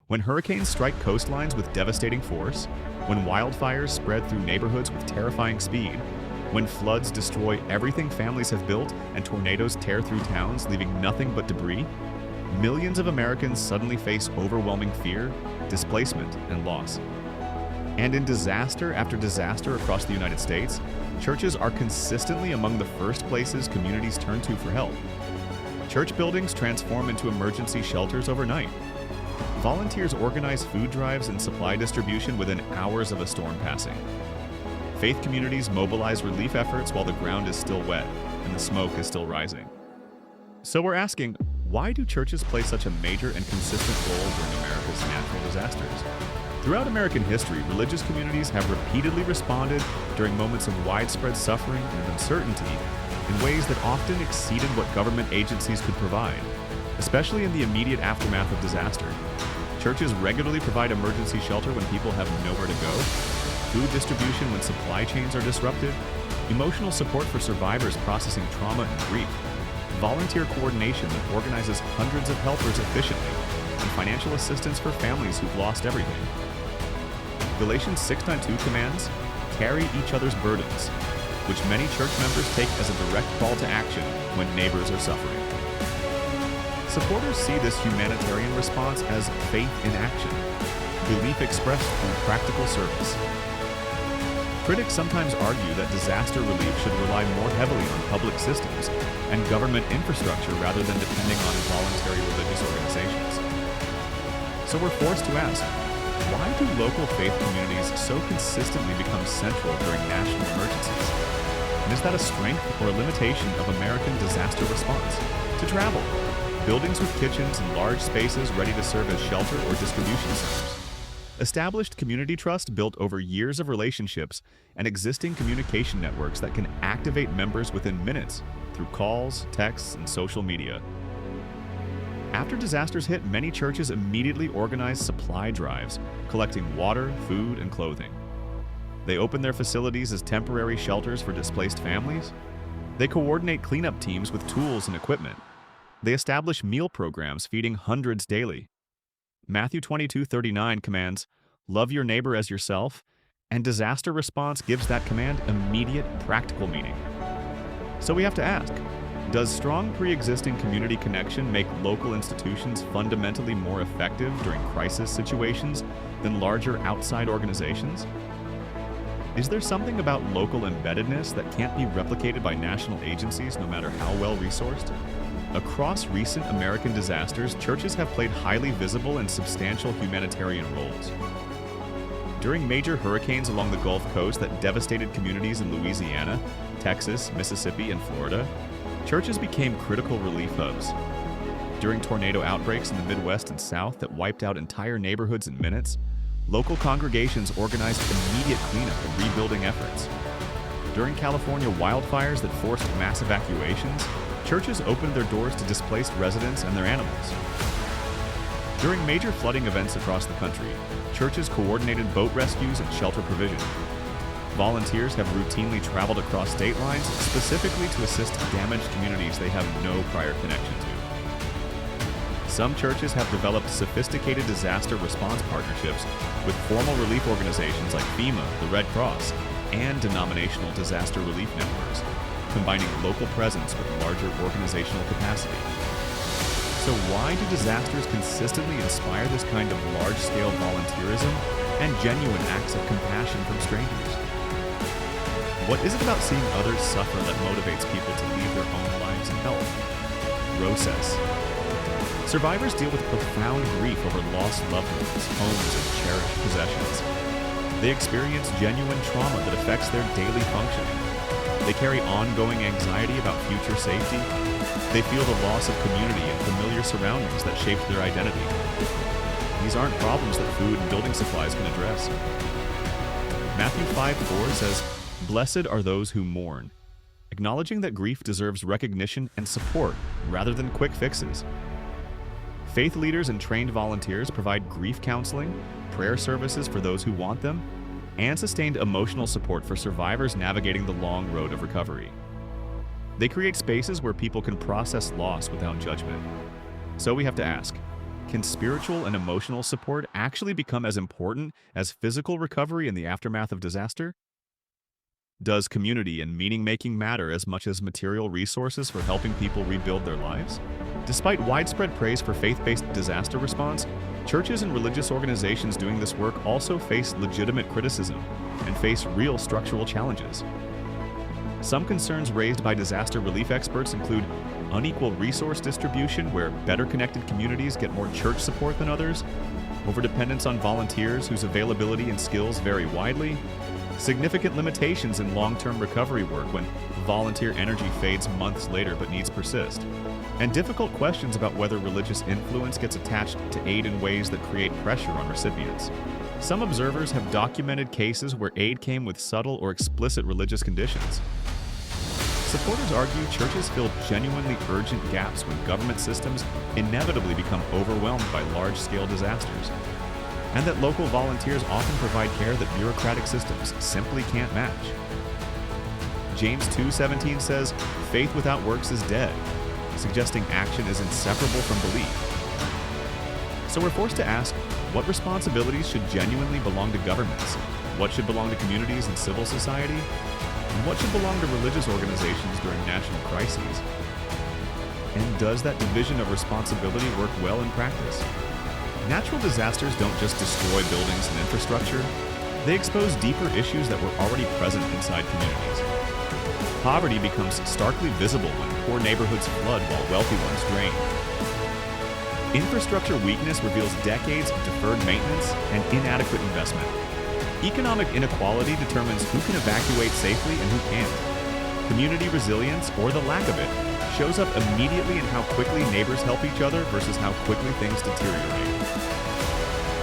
When hurricanes strike coastlines with devastating force, when wildfires spread through neighborhoods with terrifying speed, when floods destroy everything families have built and tornadoes tear through towns, leaving nothing but debris, millions of Americans suddenly face overwhelming fear, displacement, and loss. And in disaster after disaster across the United States, churches are consistently among the first places communities turn to for help. Church buildings transform into emergency shelters overnight. Volunteers organize food drives and supply distribution within hours of a storm passing. Faith communities mobilize relief efforts while the ground is still wet and the smoke is still rising. So we're asking, why do churches play such a major and consistent role during America's natural disasters? Throughout American history, religious communities have repeatedly responded during moments of widespread suffering and uncertainty in ways that often exceeded what government agencies could provide, especially in the immediate aftermath of disaster. Churches regularly provide emergency shelter when people have nowhere to go, food distribution when supply chains are disrupted, emotional support for survivors processing trauma and grief, volunteer coordination that organizes hundreds of helpers efficiently, and financial assistance for families who've lost everything. Galatians 6:2 commands, "Carry each other's burdens," which many church members take as a direct call to action when neighbors are suffering. Supporters see this humanitarian response as faith in action, belief expressed through practical service. Critics sometimes argue that disaster relief should rely more heavily on public systems and government infrastructure rather than depending on voluntary religious organizations. So we're forced to ask, why do local faith communities so consistently become central during national emergencies? And is that a strength or a limitation of American disaster response? To travel, buildings with kitchens and large spaces ready to serve as shelter or distribution centers. Established community trust built over years of relationships and existing communication networks that can activate members within minutes through calls, texts, and social media. After disasters hit, many churches immediately organize supply drives, collecting water, food, and clothing. They open their facilities as temporary shelters for displaced families. They coordinate cleanup teams with tools and equipment. They establish meal programs feeding hundreds daily. Matthew 22:39 commands, "Love your neighbor as yourself," and disaster response gives that command immediate practical meaning. So we have to ask, does strong pre-existing community connection make local institutions fundamentally more effective during crisis situations than larger outside organizations? Is there something about local embeddedness that can't be replicated by national agencies no matter how well resourced? Across recent American disasters, churches have played highly visible and substantial humanitarian roles. During major hurricanes along the Gulf Coast that devastated communities in Louisiana, Texas, Mississippi, and Florida, churches became critical relief hubs. During tornado outbreaks in the Midwest and South that wiped out entire neighborhoods in minutes, local congregations organized immediate cleanup and rebuilding efforts. During California wildfires that forced mass evacuations, churches opened their doors to displaced residents and their animals. During major flooding events across the country, churches coordinated boat rescues and shelter provision. Volunteers have routinely traveled across state lines specifically to assist damaged communities they have no prior connection to. Some churches have developed sophisticated disaster response partnerships with formal relief organizations like FEMA, the Red Cross, and denominational disaster relief networks, combining local presence with larger organizational capacity. So why do disasters consistently inspire this kind of large-scale volunteerism and genuine acts of compassion from strangers? What is it about seeing others suffer that motivates people to leave their own lives and help? Rose says, survivors deal with profound grief over lost loved ones, homes, and cherished possessions. They experience genuine trauma that affects their daily functioning. They carry ongoing anxiety about future safety. They feel the loss of community and familiar surroundings that shaped their identity. These aren't problems that food and building supplies can address. Matthew 5:4 says, "Blessed are those who mourn," acknowledging that grief deserves recognition and support rather than quick fixes. Faith leaders and trained volunteers provide grief counseling, prayer services for those who want them, and sustained emotional support for survivors navigating the long road of recovery. They create spaces where people can process loss without judgment. So we have to ask, Can spiritual and emotional support actually become as important as physical recovery in the aftermath of disaster? Does community and meaning making matter as much as material resources for helping people rebuild their lives? Despite widespread praise for faith based disaster response, churches and religious organizations doing this work also face legitimate criticism and face real structural challenges. Some concerns raised by disaster relief experts include unequal resource distribution, where better connected communities get more church support than others, overdependence on volunteers whose availability and skills vary widely, significant limitations in long-term recovery work when volunteer energy fades months later but needs persist, and difficult questions about whether religious influence gets attached to aid in ways that create pressure on recipients. Some observers have documented cases where aid came with subtle or explicit religious conditions. Supporters argue churches fill genuinely urgent gaps when government systems inevitably become overwhelmed by large-scale disasters, and that local volunteers often provide care that bureaucratic systems simply can't match. James 2:17 says, "Faith without works is dead," suggesting action is inseparable from belief. So we're forced to ask, what responsibilities should genuinely belong to governments? What should belong to communities and civil society? And what should belong to religious organizations during national crises? And does that division of responsibility work well in practice? Natural disasters don't just destroy buildings and infrastructure, they expose deeper issues that were already present inside communities. Poverty becomes starkly visible when poor neighborhoods flood while wealthy ones drain. Infrastructure weakness reveals decades of deferred maintenance and inadequate investment. Economic inequality determines who can evacuate safely and who can't. Community resilience, or the lack of it, shows up immediately in how quickly neighbors help each other versus how quickly things deteriorate.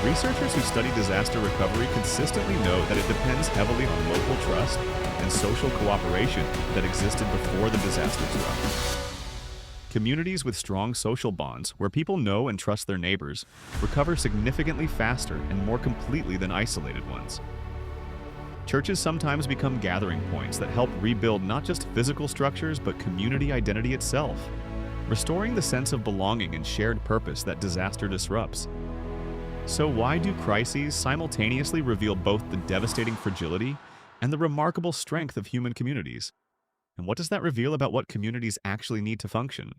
Researchers who study disaster recovery consistently note that it depends heavily on local trust and social cooperation that existed before the disaster struck. Communities with strong social bonds, where people know and trust their neighbors, recover significantly faster and more completely than isolated ones. Churches sometimes become gathering points that help rebuild not just physical structures, but community identity itself, restoring the sense of belonging and shared purpose that disaster disrupts. So why do crises simultaneously reveal both the devastating fragility and the remarkable strength of human communities? And what does that reveal about what communities actually need to function?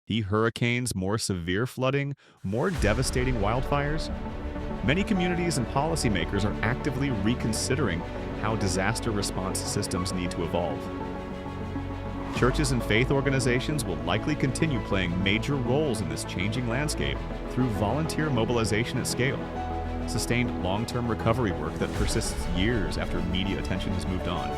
Hurricanes, more severe flooding, more devastating wildfires? Many communities and policymakers are actively reconsidering how disaster response systems need to evolve. Churches and faith organizations will likely continue playing major roles in this changing landscape through volunteer mobilization at scale, sustained long-term recovery work that persists years after media attention has moved on,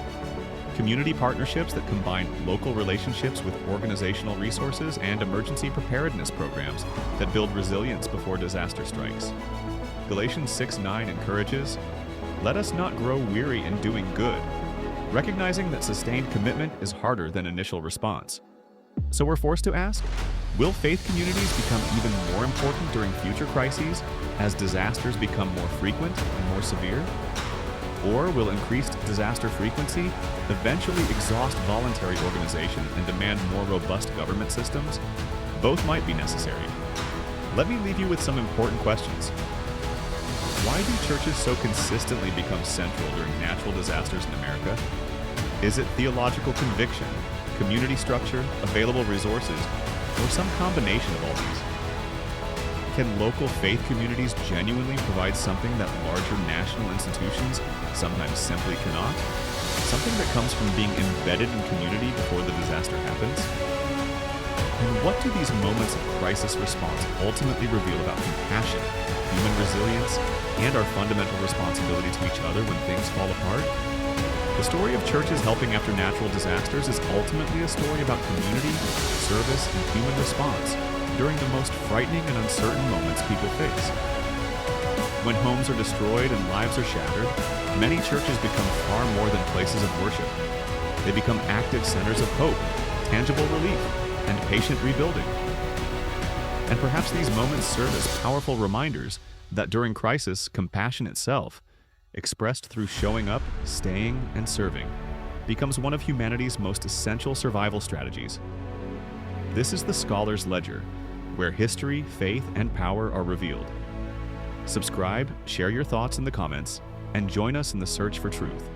community partnerships that combine local relationships with organizational resources, and emergency preparedness programs that build resilience before disaster strikes. Galatians 6:9 encourages, "Let us not grow weary in doing good," recognizing that sustained commitment is harder than initial response. So we're forced to ask, will faith communities become even more important during future crises as disasters become more frequent and more severe? Or will increased disaster frequency eventually exhaust voluntary organization and demand more robust government systems? Both might be necessary. Let me leave you with some important questions. Why do churches so consistently become central during natural disasters in America? Is it theological conviction, community structure, available resources, or some combination of all these? Can local faith communities genuinely provide something that larger national institutions sometimes simply cannot? Something that comes from being embedded in community before the disaster happens? And what do these moments of crisis response ultimately reveal about compassion, human resilience, and our fundamental responsibility to each other when things fall apart? The story of churches helping after natural disasters is ultimately a story about community, service, and human response during the most frightening and uncertain moments people face. When homes are destroyed and lives are shattered, many churches become far more than places of worship. They become active centers of hope, tangible relief, and patient rebuilding. And perhaps these moments serve as powerful reminders that during crisis, compassion itself, expressed through showing up, staying, and serving, becomes one of humanity's most essential survival strategies. This is the Scholar's Ledger, where history, faith, and power are revealed. Subscribe, share your thoughts in the comments, and join us in the search for truth.